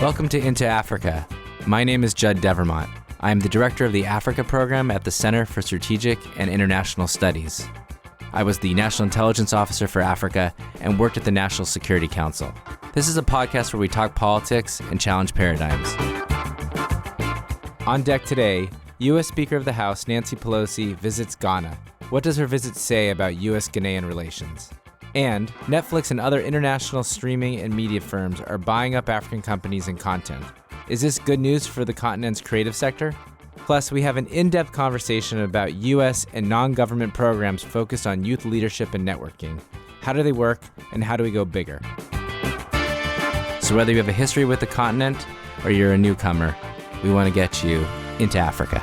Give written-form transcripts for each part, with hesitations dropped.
Welcome to Into Africa. My name is Judd. I am the director of the Africa program at the Center for Strategic and International Studies. I was the National Intelligence Officer for Africa and worked at the National Security Council. This is a podcast where we talk politics and challenge paradigms. On deck today, U.S. Speaker of the House Nancy Pelosi visits Ghana. What does her visit say about U.S.-Ghanaian relations? And Netflix and other international streaming and media firms are buying up African companies and content. Is this good news for the continent's creative sector? Plus, we have an in-depth conversation about U.S. and non-government programs focused on youth leadership and networking. How do they work, and how do we go bigger? So whether you have a history with the continent or you're a newcomer, we want to get you into Africa.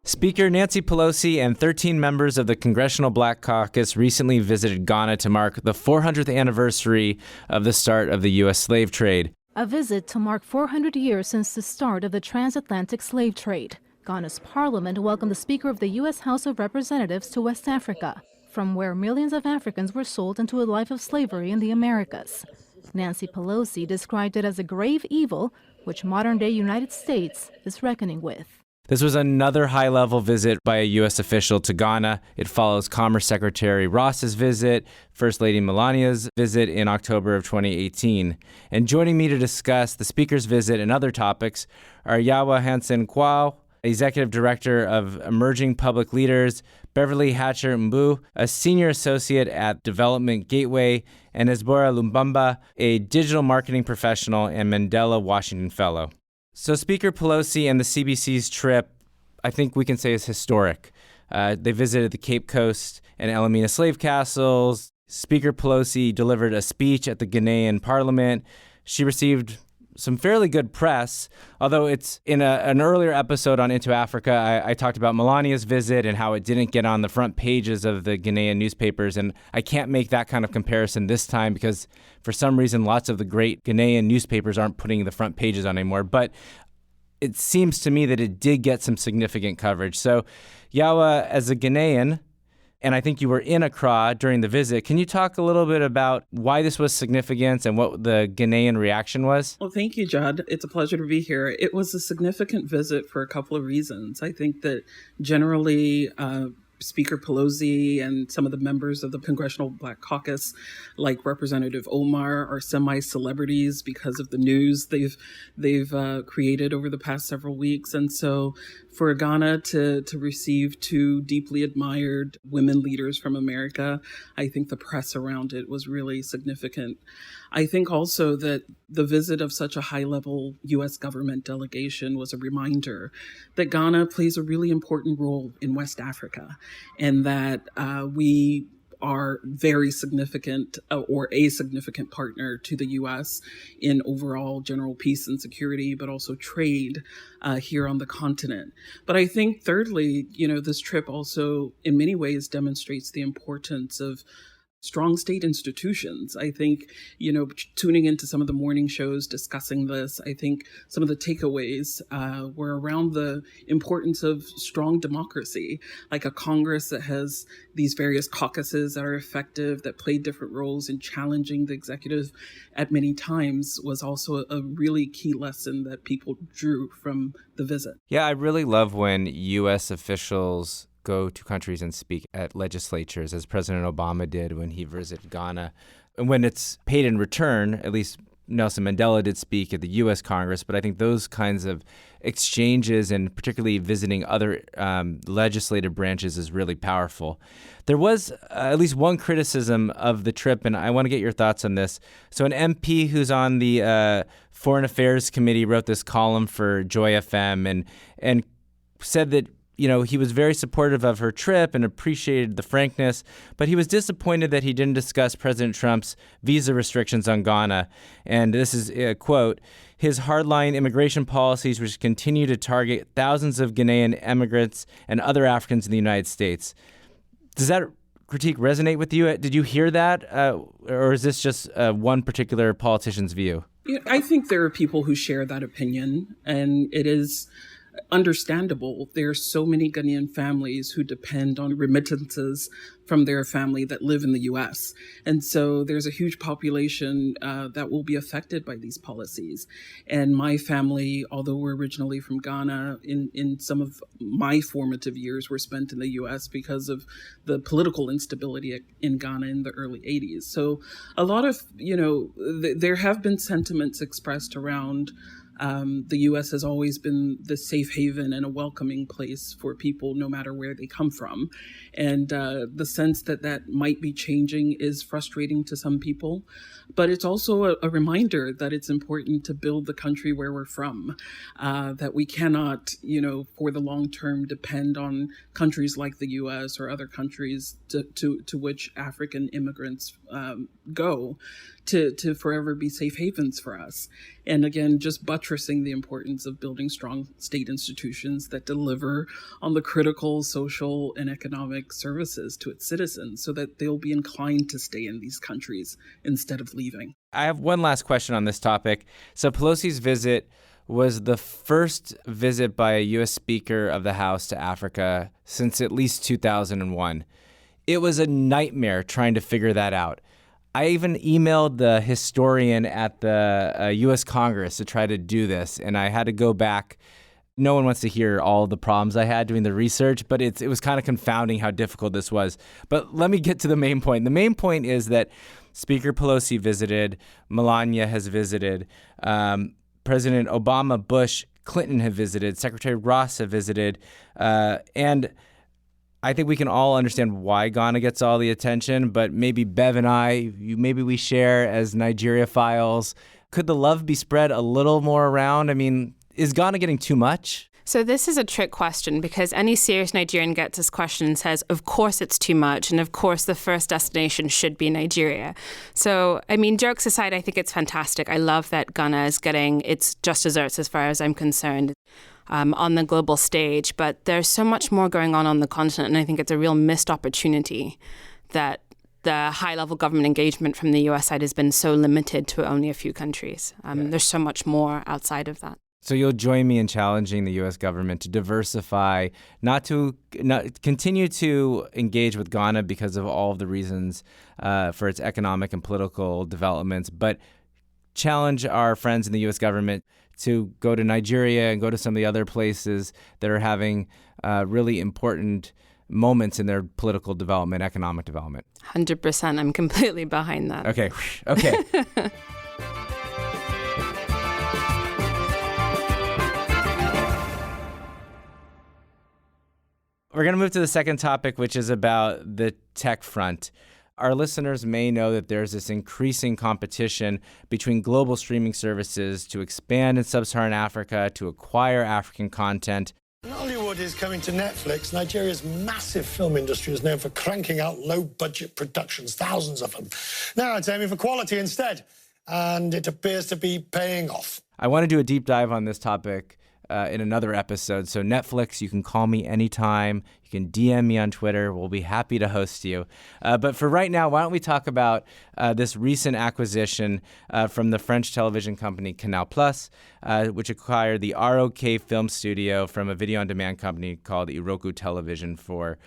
Speaker Nancy Pelosi and 13 members of the Congressional Black Caucus recently visited Ghana to mark the 400th anniversary of the start of the U.S. slave trade. A visit to mark 400 years since the start of the transatlantic slave trade. Ghana's parliament welcomed the Speaker of the U.S. House of Representatives to West Africa, from where millions of Africans were sold into a life of slavery in the Americas. Nancy Pelosi described it as a grave evil, which modern-day United States is reckoning with. This was another high-level visit by a U.S. official to Ghana. It follows Commerce Secretary Ross's visit, First Lady Melania's visit in October of 2018. And joining me to discuss the Speaker's visit and other topics are Yawa Hansen-Quao, Executive Director of Emerging Public Leaders, Beverley Hatcher-Mbu, a Senior Associate at Development Gateway, and Ezbora Lubamba, a digital marketing professional and Mandela Washington Fellow. So Speaker Pelosi and the CBC's trip, I think we can say, is historic. They visited the Cape Coast and Elmina slave castles. Speaker Pelosi delivered a speech at the Ghanaian parliament. She received some fairly good press, although it's in an earlier episode on Into Africa, I talked about Melania's visit and how it didn't get on the front pages of the Ghanaian newspapers, and I can't make that kind of comparison this time because for some reason lots of the great Ghanaian newspapers aren't putting the front pages on anymore, but it seems to me that it did get some significant coverage. So Yawa, as a Ghanaian, and I think you were in Accra during the visit. Can you talk a little bit about why this was significant and what the Ghanaian reaction was? Well, thank you, Judd. It's a pleasure to be here. It was a significant visit for a couple of reasons. I think that generally, Speaker Pelosi and some of the members of the Congressional Black Caucus, like Representative Omar, are semi-celebrities because of the news they've created over the past several weeks. And so for Ghana to receive two deeply admired women leaders from America, I think the press around it was really significant. I think also that the visit of such a high-level U.S. government delegation was a reminder that Ghana plays a really important role in West Africa, and that we are very significant or a significant partner to the U.S. in overall general peace and security, but also trade here on the continent. But I think thirdly, this trip also in many ways demonstrates the importance of strong state institutions. I think, tuning into some of the morning shows discussing this, I think some of the takeaways were around the importance of strong democracy, like a Congress that has these various caucuses that are effective, that play different roles in challenging the executive at many times, was also a really key lesson that people drew from the visit. Yeah, I really love when U.S. officials go to countries and speak at legislatures, as President Obama did when he visited Ghana. And when it's paid in return, at least Nelson Mandela did speak at the U.S. Congress, but I think those kinds of exchanges and particularly visiting other legislative branches is really powerful. There was at least one criticism of the trip, and I want to get your thoughts on this. So an MP who's on the Foreign Affairs Committee wrote this column for Joy FM and said that he was very supportive of her trip and appreciated the frankness, but he was disappointed that he didn't discuss President Trump's visa restrictions on Ghana. And this is a quote, his hardline immigration policies, which continue to target thousands of Ghanaian immigrants and other Africans in the United States. Does that critique resonate with you? Did you hear that? Or is this just one particular politician's view? I think there are people who share that opinion, and it is understandable. There are so many Ghanaian families who depend on remittances from their family that live in the U.S. And so there's a huge population that will be affected by these policies. And my family, although we're originally from Ghana, in some of my formative years were spent in the U.S. because of the political instability in Ghana in the early 80s. So a lot of, there have been sentiments expressed around the U.S. has always been the safe haven and a welcoming place for people, no matter where they come from. And the sense that might be changing is frustrating to some people. But it's also a reminder that it's important to build the country where we're from, that we cannot, for the long term, depend on countries like the U.S. or other countries to which African immigrants go to forever be safe havens for us. And again, just buttressing the importance of building strong state institutions that deliver on the critical social and economic services to its citizens so that they'll be inclined to stay in these countries instead of leaving. I have one last question on this topic. So Pelosi's visit was the first visit by a U.S. Speaker of the House to Africa since at least 2001. It was a nightmare trying to figure that out. I even emailed the historian at the U.S. Congress to try to do this, and I had to go back. No one wants to hear all the problems I had doing the research, but it was kind of confounding how difficult this was. But let me get to the main point. The main point is that Speaker Pelosi visited, Melania has visited, President Obama, Bush, Clinton have visited, Secretary Ross have visited, and I think we can all understand why Ghana gets all the attention, but maybe Bev and maybe we share as Nigeria files. Could the love be spread a little more around? I mean, is Ghana getting too much? So this is a trick question because any serious Nigerian gets this question and says, of course it's too much. And of course, the first destination should be Nigeria. So, I mean, jokes aside, I think it's fantastic. I love that Ghana is getting its just desserts as far as I'm concerned. On the global stage, but there's so much more going on the continent, and I think it's a real missed opportunity that the high-level government engagement from the U.S. side has been so limited to only a few countries. There's so much more outside of that. So you'll join me in challenging the U.S. government to diversify, not continue to engage with Ghana because of all of the reasons for its economic and political developments, but challenge our friends in the U.S. government to go to Nigeria and go to some of the other places that are having really important moments in their political development, economic development. 100%. I'm completely behind that. Okay. We're going to move to the second topic, which is about the tech front. Our listeners may know that there's this increasing competition between global streaming services to expand in sub-Saharan Africa, to acquire African content. Hollywood is coming to Netflix. Nigeria's massive film industry is known for cranking out low-budget productions, thousands of them. Now it's aiming for quality instead, and it appears to be paying off. I want to do a deep dive on this topic in another episode. So Netflix, you can call me anytime. You can DM me on Twitter. We'll be happy to host you. But for right now, why don't we talk about this recent acquisition from the French television company Canal+, which acquired the ROK film studio from a video-on-demand company called Iroku Television for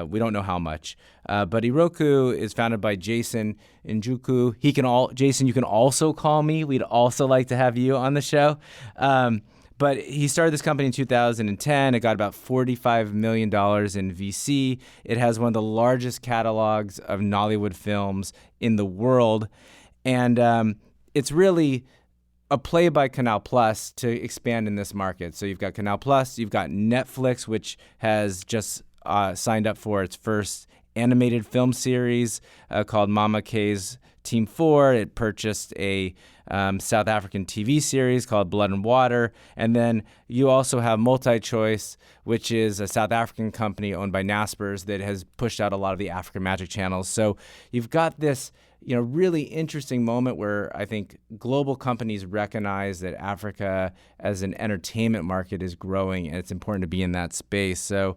we don't know how much. But Iroku is founded by Jason Njuku. Jason, you can also call me. We'd also like to have you on the show. But he started this company in 2010. It got about $45 million in VC. It has one of the largest catalogs of Nollywood films in the world. And it's really a play by Canal Plus to expand in this market. So you've got Canal Plus, you've got Netflix, which has just signed up for its first animated film series called Mama K's Team 4. It purchased a South African TV series called Blood and Water. And then you also have MultiChoice, which is a South African company owned by Naspers that has pushed out a lot of the African Magic channels. So you've got this really interesting moment where I think global companies recognize that Africa as an entertainment market is growing, and it's important to be in that space. So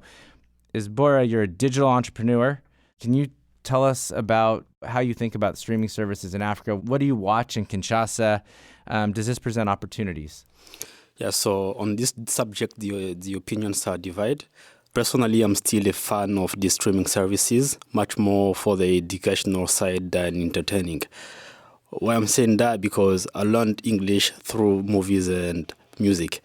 Ezbora, you're a digital entrepreneur. Can you tell us about how you think about streaming services in Africa? What do you watch in Kinshasa? Does this present opportunities? Yeah, so on this subject, the opinions are divided. Personally, I'm still a fan of the streaming services, much more for the educational side than entertaining. Why I'm saying that, because I learned English through movies and music.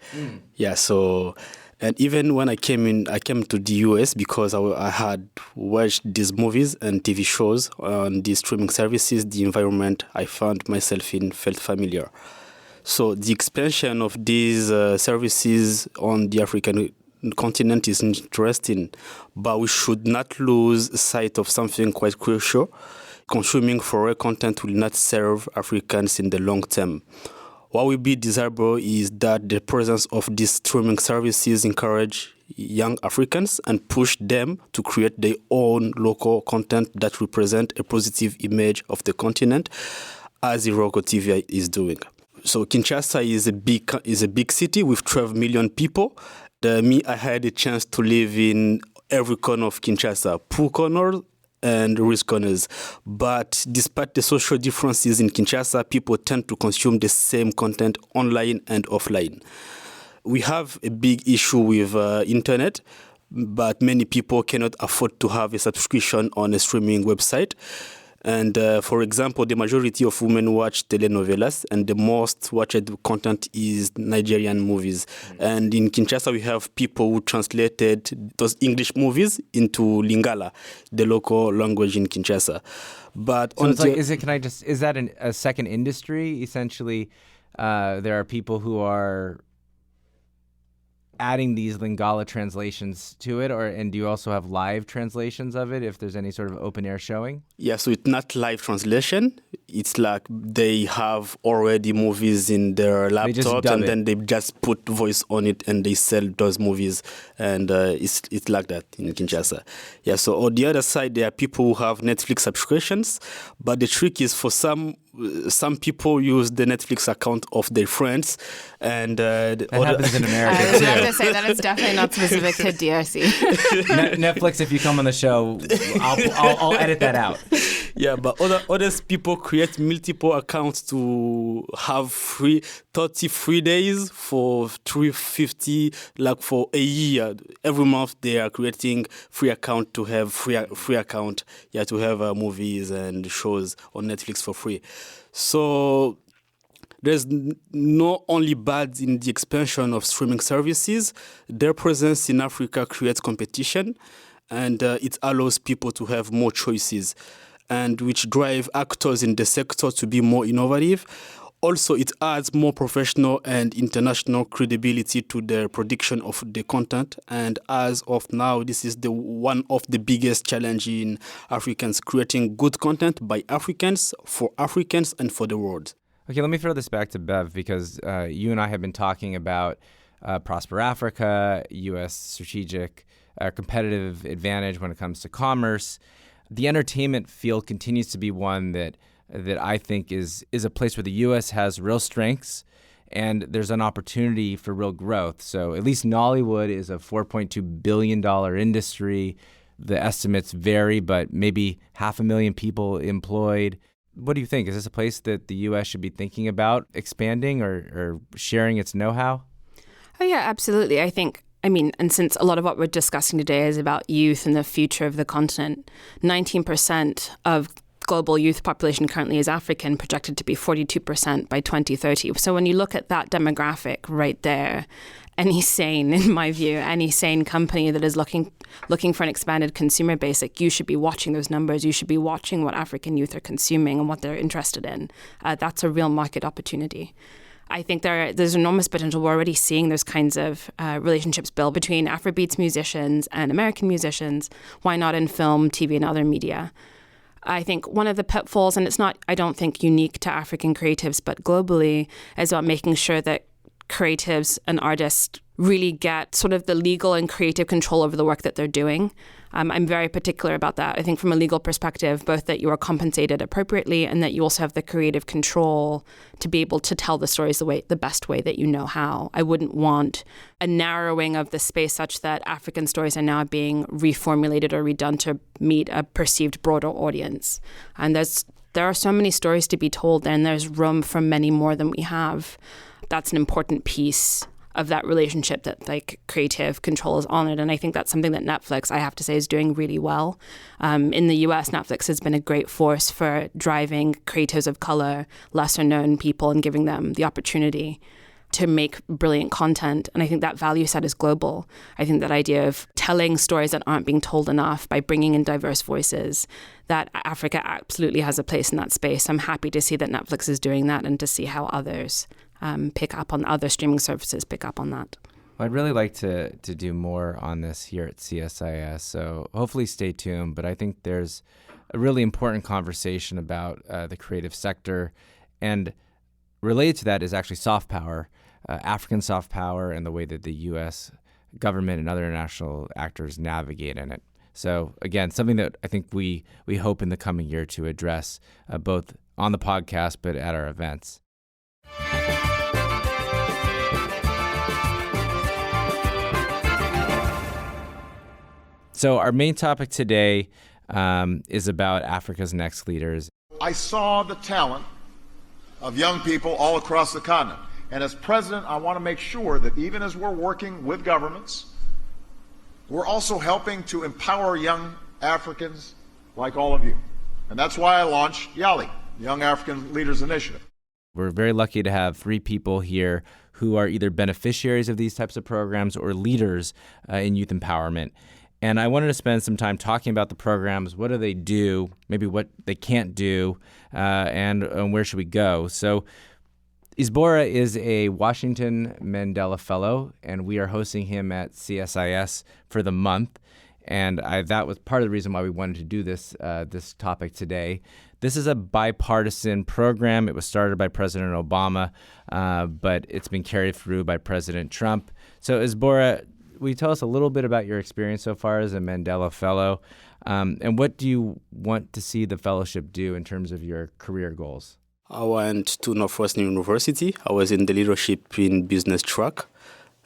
Yeah, so, and even when I came to the US because I had watched these movies and TV shows on these streaming services. The environment I found myself in felt familiar. So the expansion of these services on the African continent is interesting, but we should not lose sight of something quite crucial. Consuming foreign content will not serve Africans in the long term. What will be desirable is that the presence of these streaming services encourage young Africans and push them to create their own local content that represent a positive image of the continent, as Iroko TV is doing. So Kinshasa is a big city with 12 million people. I had a chance to live in every corner of Kinshasa, poor corners and rich corners. But despite the social differences in Kinshasa, people tend to consume the same content online and offline. We have a big issue with internet, but many people cannot afford to have a subscription on a streaming website. And for example, the majority of women watch telenovelas, and the most watched content is Nigerian movies. And in Kinshasa, we have people who translated those English movies into Lingala, the local language in Kinshasa. But so it's like, is that a second industry? Essentially, there are people who are adding these Lingala translations to it, and do you also have live translations of it if there's any sort of open air showing? Yeah, so it's not live translation. It's like they have already movies in their laptop and then they just put voice on it and they sell those movies, and it's like that in Kinshasa. Yeah, so on the other side, there are people who have Netflix subscriptions, but the trick is for some people use the Netflix account of their friends, and that happens in America too. I was about to say that it's definitely not specific to DRC. Netflix, if you come on the show, I'll edit that out. Yeah, but other people create multiple accounts to have 33 days for $350, like for a year. Every month they are creating free account to have free account, to have movies and shows on Netflix for free. So there's not only bad in the expansion of streaming services, their presence in Africa creates competition, and it allows people to have more choices, and which drive actors in the sector to be more innovative. Also, it adds more professional and international credibility to the production of the content. And as of now, this is one of the biggest challenges in Africans, creating good content by Africans, for Africans, and for the world. Okay, let me throw this back to Bev, because you and I have been talking about Prosper Africa, U.S. strategic competitive advantage when it comes to commerce. The entertainment field continues to be one that I think is a place where the U.S. has real strengths, and there's an opportunity for real growth. So at least Nollywood is a $4.2 billion industry. The estimates vary, but maybe 500,000 people employed. What do you think? Is this a place that the U.S. should be thinking about expanding or sharing its know-how? Oh, yeah, absolutely. And since a lot of what we're discussing today is about youth and the future of the continent, 19% of global youth population currently is African, projected to be 42% by 2030. So when you look at that demographic right there, any sane company that is looking for an expanded consumer base, like, you should be watching those numbers. You should be watching what African youth are consuming and what they're interested in. That's a real market opportunity. I think there's enormous potential. We're already seeing those kinds of relationships build between Afrobeats musicians and American musicians. Why not in film, TV, and other media? I think one of the pitfalls, and it's not, I don't think, unique to African creatives, but globally, is about making sure that creatives and artists really get sort of the legal and creative control over the work that they're doing. I'm very particular about that. I think from a legal perspective, both that you are compensated appropriately and that you also have the creative control to be able to tell the stories the best way that you know how. I wouldn't want a narrowing of the space such that African stories are now being reformulated or redone to meet a perceived broader audience. And there are so many stories to be told, and there's room for many more than we have. That's an important piece of that relationship, that like creative control is honored. And I think that's something that Netflix, I have to say, is doing really well. In the US, Netflix has been a great force for driving creatives of color, lesser known people, and giving them the opportunity to make brilliant content. And I think that value set is global. I think that idea of telling stories that aren't being told enough by bringing in diverse voices, that Africa absolutely has a place in that space. I'm happy to see that Netflix is doing that and to see how others pick up on other streaming services, pick up on that. Well, I'd really like to do more on this here at CSIS, so hopefully stay tuned. But I think there's a really important conversation about the creative sector, and related to that is actually soft power, African soft power, and the way that the U.S. government and other international actors navigate in it. So again, something that I think we hope in the coming year to address both on the podcast but at our events. So our main topic today is about Africa's next leaders. I saw the talent of young people all across the continent. And as president, I want to make sure that even as we're working with governments, we're also helping to empower young Africans like all of you. And that's why I launched YALI, Young African Leaders Initiative. We're very lucky to have 3 people here who are either beneficiaries of these types of programs or leaders in youth empowerment. And I wanted to spend some time talking about the programs. What do they do? Maybe what they can't do, and where should we go? So Ezbora is a Washington Mandela Fellow, and we are hosting him at CSIS for the month. And that was part of the reason why we wanted to do this topic today. This is a bipartisan program. It was started by President Obama, but it's been carried through by President Trump. So Ezbora, will you tell us a little bit about your experience so far as a Mandela Fellow, and what do you want to see the fellowship do in terms of your career goals? I went to Northwestern University. I was in the leadership in business track.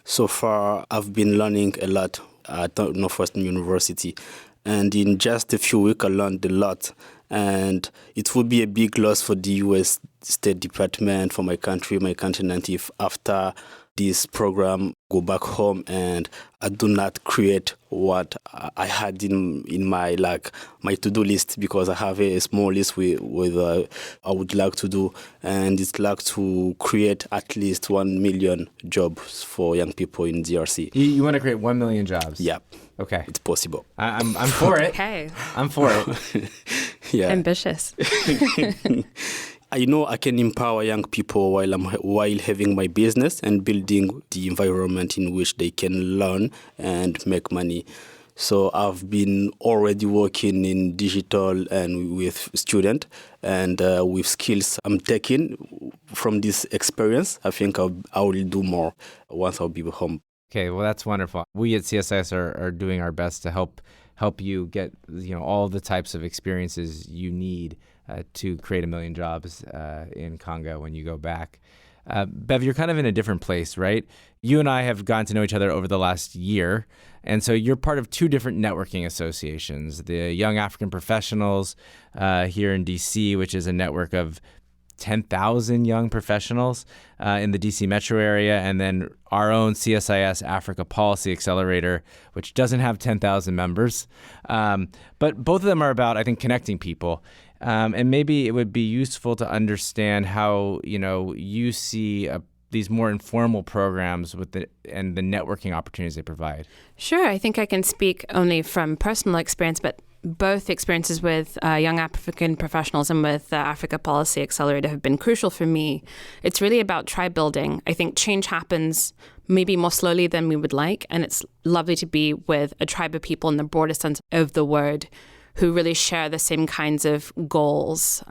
So far, I've been learning a lot at Northwestern University. And in just a few weeks, I learned a lot. And it would be a big loss for the U.S. State Department, for my country, my continent, if after this program go back home and I do not create what I had in my my to-do list, because I have a small list with I would like to do, and it's like to create at least 1 million jobs for young people in DRC. You want to create 1 million jobs? Yeah. Okay. It's possible. I'm for it. Okay. I'm for it. Yeah. Ambitious. I know I can empower young people while having my business and building the environment in which they can learn and make money. So I've been already working in digital and with students, and with skills I'm taking from this experience. I think I will do more once I'll be home. Okay, well, that's wonderful. We at CSIS are doing our best to help you get all the types of experiences you need to create 1 million jobs in Congo when you go back. Bev, you're kind of in a different place, right? You and I have gotten to know each other over the last year, and so you're part of 2 different networking associations. The Young African Professionals here in D.C., which is a network of 10,000 young professionals in the D.C. metro area, and then our own CSIS Africa Policy Accelerator, which doesn't have 10,000 members. But both of them are about, I think, connecting people. And maybe it would be useful to understand how, you see these more informal programs and the networking opportunities they provide. Sure. I think I can speak only from personal experience, but both experiences with young African professionals and with the Africa Policy Accelerator have been crucial for me. It's really about tribe building. I think change happens maybe more slowly than we would like, and it's lovely to be with a tribe of people in the broadest sense of the word who really share the same kinds of goals,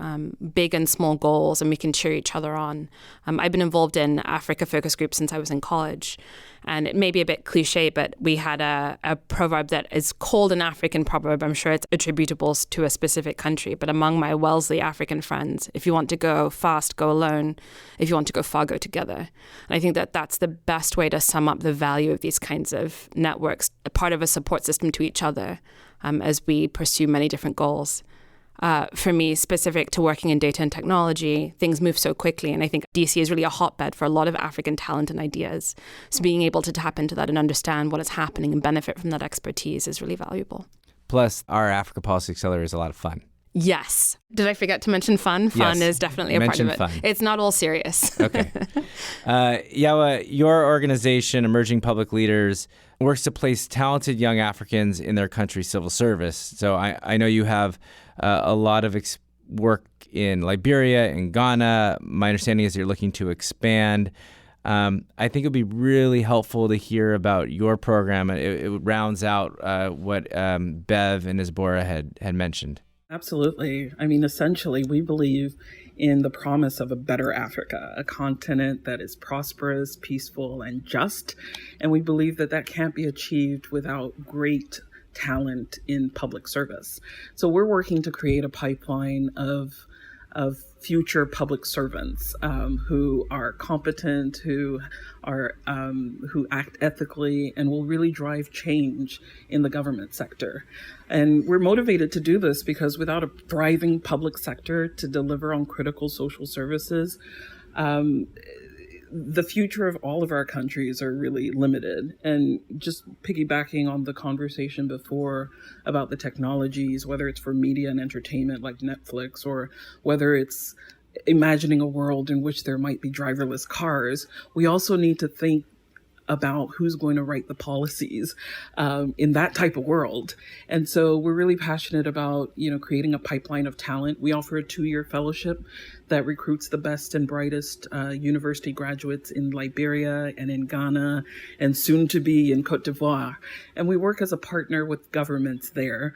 big and small goals, and we can cheer each other on. I've been involved in Africa focus groups since I was in college, and it may be a bit cliche, but we had a proverb that is called an African proverb. I'm sure it's attributable to a specific country, but among my Wellesley African friends, if you want to go fast, go alone. If you want to go far, go together. And I think that that's the best way to sum up the value of these kinds of networks, a part of a support system to each other as we pursue many different goals. for me, specific to working in data and technology. Things move so quickly, and I think DC is really a hotbed for a lot of African talent and ideas. So being able to tap into that and understand what is happening and benefit from that expertise is really valuable. Plus, our Africa Policy Accelerator is a lot of fun. Yes. Did I forget to mention fun? Fun Yes. is definitely a part of it. Fun. It's not all serious. Okay. Yawa, your organization, Emerging Public Leaders, works to place talented young Africans in their country's civil service. So I know you have a lot of work in Liberia and Ghana. My understanding is you're looking to expand. I think it would be really helpful to hear about your program. It rounds out what Bev and Ezbora had mentioned. Absolutely. I mean, essentially, we believe in the promise of a better Africa, a continent that is prosperous, peaceful, and just. And we believe that that can't be achieved without great talent in public service. So we're working to create a pipeline of future public servants who are competent, who act ethically, and will really drive change in the government sector. And we're motivated to do this because without a thriving public sector to deliver on critical social services, the future of all of our countries are really limited. And just piggybacking on the conversation before about the technologies, whether it's for media and entertainment like Netflix, or whether it's imagining a world in which there might be driverless cars, we also need to think about who's going to write the policies in that type of world. And so we're really passionate about, creating a pipeline of talent. We offer a 2-year fellowship that recruits the best and brightest university graduates in Liberia and in Ghana and soon to be in Cote d'Ivoire. And we work as a partner with governments there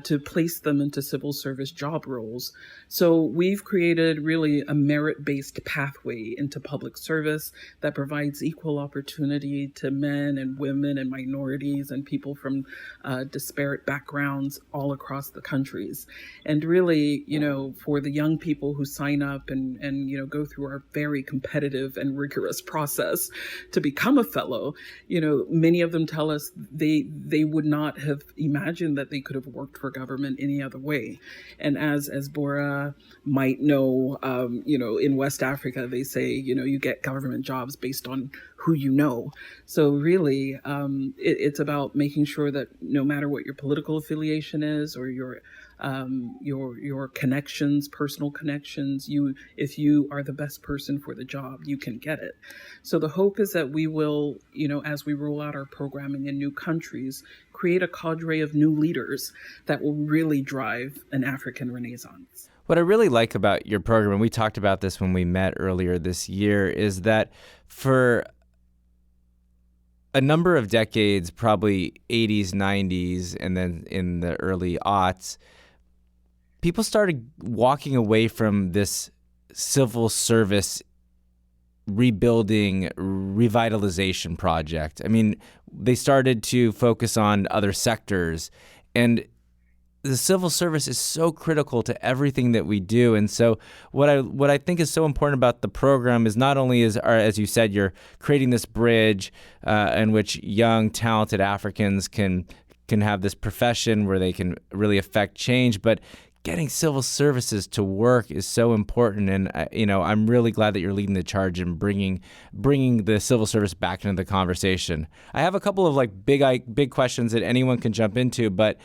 to place them into civil service job roles. So we've created really a merit-based pathway into public service that provides equal opportunity to men and women and minorities and people from disparate backgrounds all across the countries. And really, for the young people who sign up and go through our very competitive and rigorous process to become a fellow, many of them tell us they would not have imagined that they could have worked for government any other way. And as Ezbora might know, in West Africa, they say, you get government jobs based on who you know. So really, it's about making sure that no matter what your political affiliation is or your connections, personal connections, if you are the best person for the job, you can get it. So the hope is that we will, as we roll out our programming in new countries, create a cadre of new leaders that will really drive an African renaissance. What I really like about your program, and we talked about this when we met earlier this year, is that for a number of decades, probably 80s, 90s, and then in the early aughts, people started walking away from this civil service rebuilding, revitalization project. I mean, they started to focus on other sectors, and the civil service is so critical to everything that we do. And so what I think is so important about the program is not only as you said, you're creating this bridge in which young, talented Africans can have this profession where they can really affect change, but getting civil services to work is so important. And, I'm really glad that you're leading the charge in bringing the civil service back into the conversation. I have a couple of big questions that anyone can jump into, but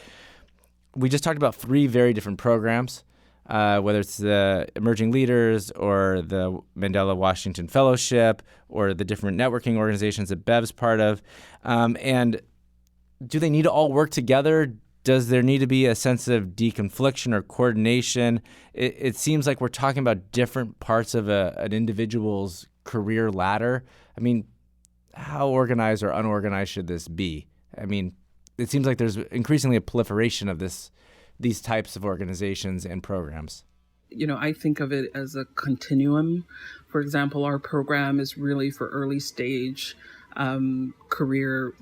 we just talked about 3 very different programs, whether it's the Emerging Leaders or the Mandela Washington Fellowship or the different networking organizations that Bev's part of. And do they need to all work together? Does there need to be a sense of deconfliction or coordination? It seems like we're talking about different parts of an individual's career ladder. I mean, how organized or unorganized should this be? I mean, it seems like there's increasingly a proliferation of these types of organizations and programs. I think of it as a continuum. For example, our program is really for early stage career,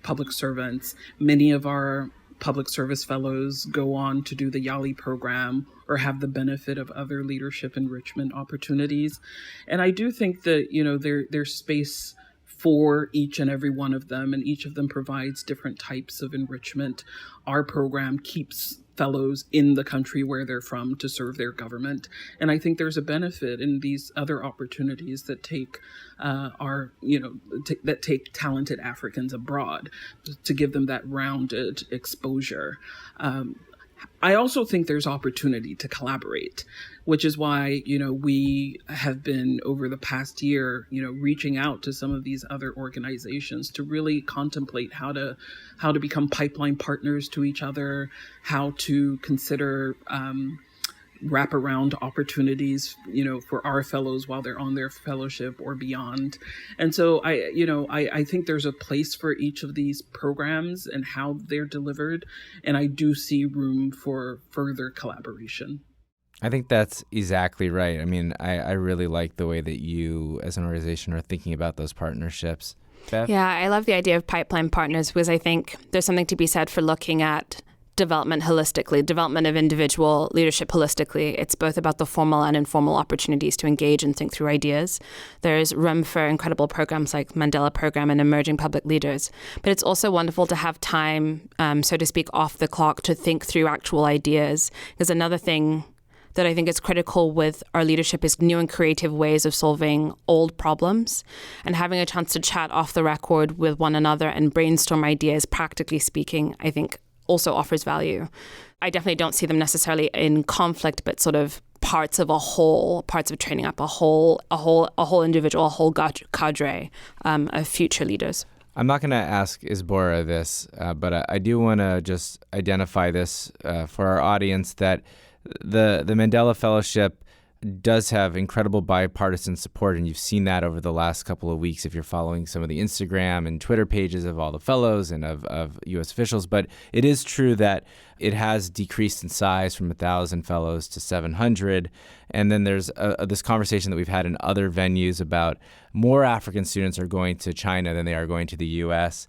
public servants. Many of our public service fellows go on to do the YALI program or have the benefit of other leadership enrichment opportunities. And I do think that, there's space for each and every one of them, and each of them provides different types of enrichment. Our program keeps fellows in the country where they're from to serve their government. And I think there's a benefit in these other opportunities that take that take talented Africans abroad, to give them that rounded exposure. I also think there's opportunity to collaborate, which is why, we have been over the past year, reaching out to some of these other organizations to really contemplate how to become pipeline partners to each other, how to consider wraparound opportunities, for our fellows while they're on their fellowship or beyond. And so I think there's a place for each of these programs and how they're delivered. And I do see room for further collaboration. I think that's exactly right. I mean, I really like the way that you as an organization are thinking about those partnerships. Bev? Yeah, I love the idea of pipeline partners, because I think there's something to be said for looking at development holistically, development of individual leadership holistically. It's both about the formal and informal opportunities to engage and think through ideas. There's room for incredible programs like Mandela Program and emerging public leaders. But it's also wonderful to have time, so to speak, off the clock to think through actual ideas. Because another thing that I think is critical with our leadership is new and creative ways of solving old problems, and having a chance to chat off the record with one another and brainstorm ideas, practically speaking, I think also offers value. I definitely don't see them necessarily in conflict, but sort of parts of a whole, parts of training up a whole individual, a whole cadre of future leaders. I'm not going to ask Ezbora this, but I do want to just identify this for our audience, that the Mandela Fellowship does have incredible bipartisan support, and you've seen that over the last couple of weeks if you're following some of the Instagram and Twitter pages of all the fellows and of U.S. officials. But it is true that it has decreased in size from 1,000 fellows to 700. And then there's this conversation that we've had in other venues about more African students are going to China than they are going to the U.S.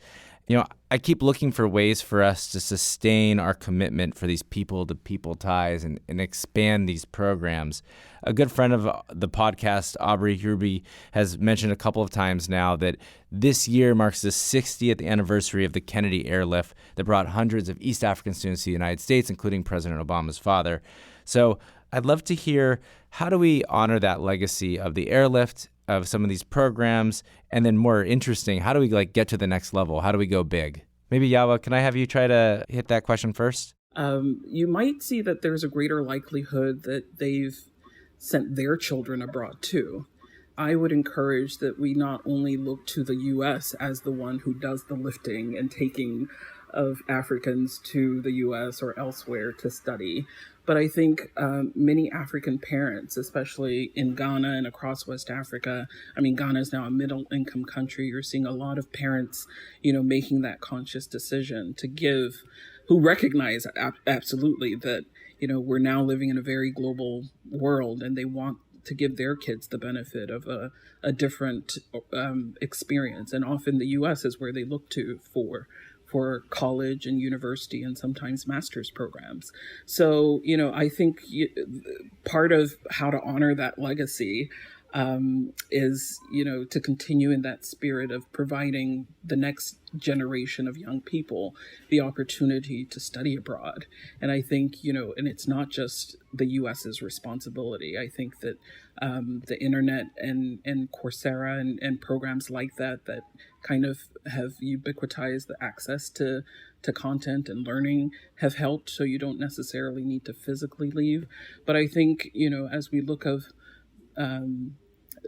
I keep looking for ways for us to sustain our commitment for these people-to-people ties and expand these programs. A good friend of the podcast, Aubrey Ruby, has mentioned a couple of times now that this year marks the 60th anniversary of the Kennedy airlift that brought hundreds of East African students to the United States, including President Obama's father. So I'd love to hear, how do we honor that legacy of the airlift, of some of these programs, and then more interesting, how do we get to the next level? How do we go big? Maybe Yawa, can I have you try to hit that question first? You might see that there's a greater likelihood that they've sent their children abroad too. I would encourage that we not only look to the U.S. as the one who does the lifting and taking of Africans to the U.S. or elsewhere to study, but I think many African parents, especially in Ghana and across West Africa, Ghana is now a middle-income country. You're seeing a lot of parents, making that conscious decision to give, who recognize absolutely that, we're now living in a very global world, and they want to give their kids the benefit of a different experience. And often the U.S. is where they look to for college and university and sometimes master's programs. So, I think part of how to honor that legacy is, to continue in that spirit of providing the next generation of young people the opportunity to study abroad. And I think, and it's not just the U.S.'s responsibility. I think that the internet and Coursera and programs like that kind of have ubiquitized the access to content and learning have helped. So you don't necessarily need to physically leave. But I think, as we look of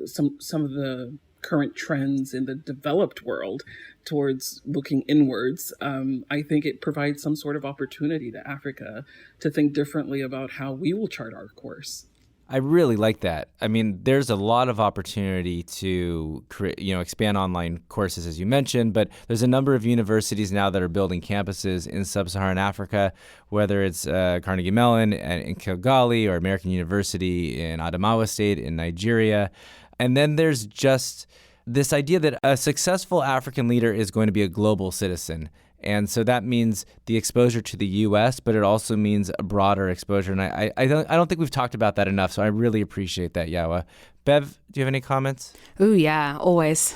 some of the current trends in the developed world towards looking inwards, I think it provides some sort of opportunity to Africa to think differently about how we will chart our course. I really like that. There's a lot of opportunity to expand online courses, as you mentioned, but there's a number of universities now that are building campuses in sub-Saharan Africa, whether it's Carnegie Mellon in Kigali or American University in Adamawa State in Nigeria. And then there's just this idea that a successful African leader is going to be a global citizen. And so that means the exposure to the U.S., but it also means a broader exposure. And I don't think we've talked about that enough, so I really appreciate that, Yawa. Bev, do you have any comments? Ooh, yeah, always.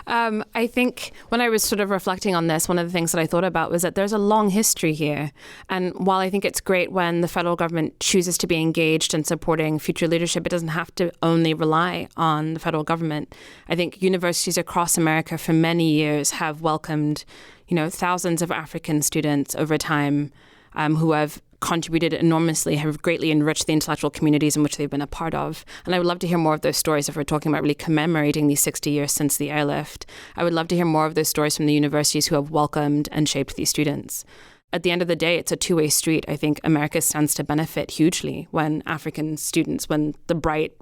I think when I was sort of reflecting on this, one of the things that I thought about was that there's a long history here. And while I think it's great when the federal government chooses to be engaged in supporting future leadership, it doesn't have to only rely on the federal government. I think universities across America for many years have welcomed, thousands of African students over time who have contributed enormously, have greatly enriched the intellectual communities in which they've been a part of. And I would love to hear more of those stories if we're talking about really commemorating these 60 years since the airlift. I would love to hear more of those stories from the universities who have welcomed and shaped these students. At the end of the day, it's a two-way street. I think America stands to benefit hugely when African students, when the bright,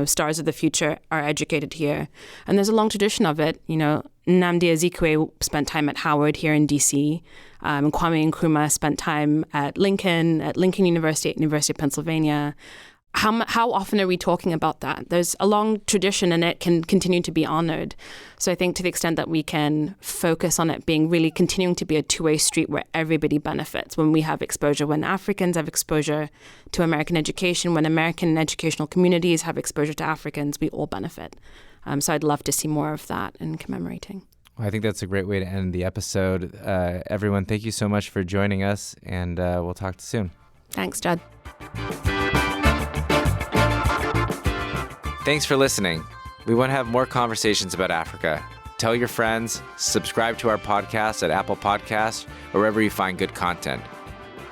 stars of the future are educated here. And there's a long tradition of it. Nnamdi Azikiwe spent time at Howard here in D.C., and Kwame Nkrumah spent time at Lincoln University, at University of Pennsylvania. How often are we talking about that? There's a long tradition and it can continue to be honored. So I think to the extent that we can focus on it being really continuing to be a two-way street where everybody benefits, when we have exposure, when Africans have exposure to American education, when American educational communities have exposure to Africans, we all benefit. So I'd love to see more of that in commemorating. Well, I think that's a great way to end the episode. Everyone, thank you so much for joining us, and we'll talk to you soon. Thanks, Judd. Thanks for listening. We want to have more conversations about Africa. Tell your friends, subscribe to our podcast at Apple Podcasts or wherever you find good content.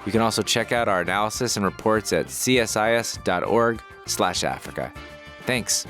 You can also check out our analysis and reports at csis.org/Africa. Thanks.